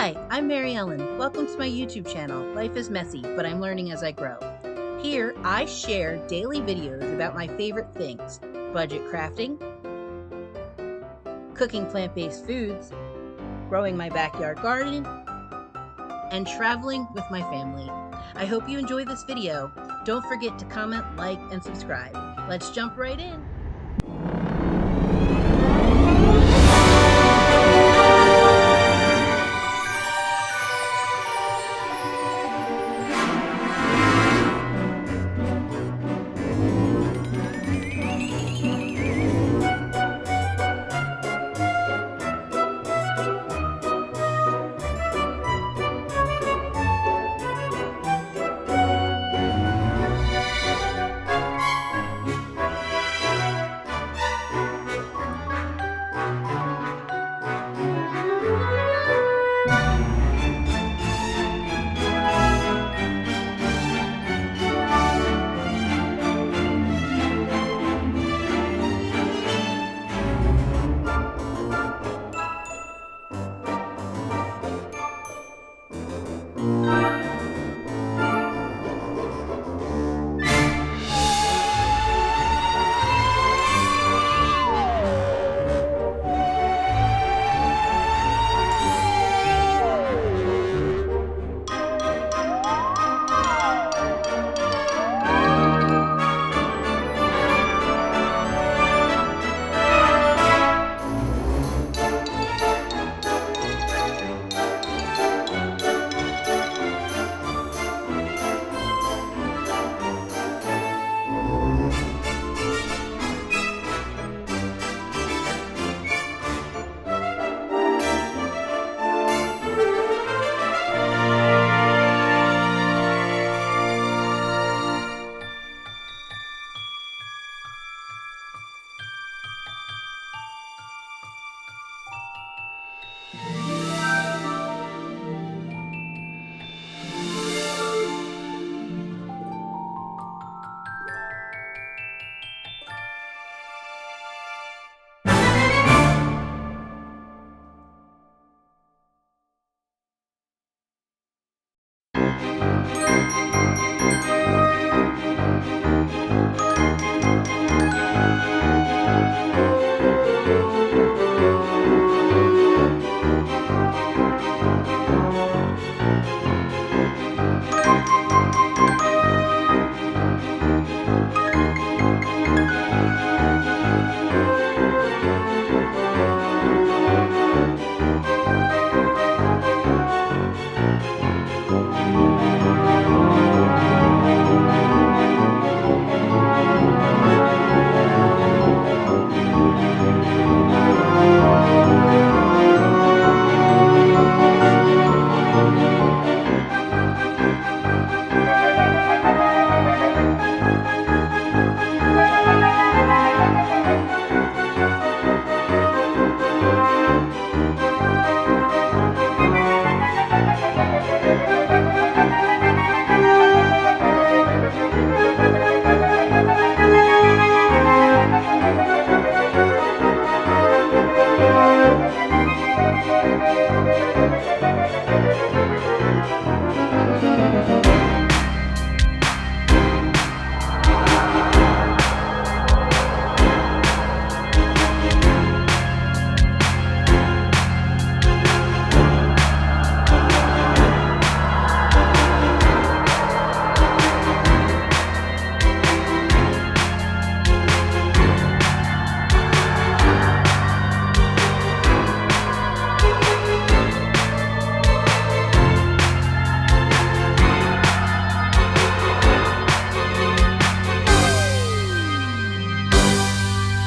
Hi, I'm Mary Ellen. Welcome to my YouTube channel, Life is Messy, but I'm learning as I grow. Here, I share daily videos about my favorite things: budget crafting, cooking plant-based foods, growing my backyard garden, and traveling with my family. I hope you enjoy this video. Don't forget to comment, like, and subscribe. Let's jump right in.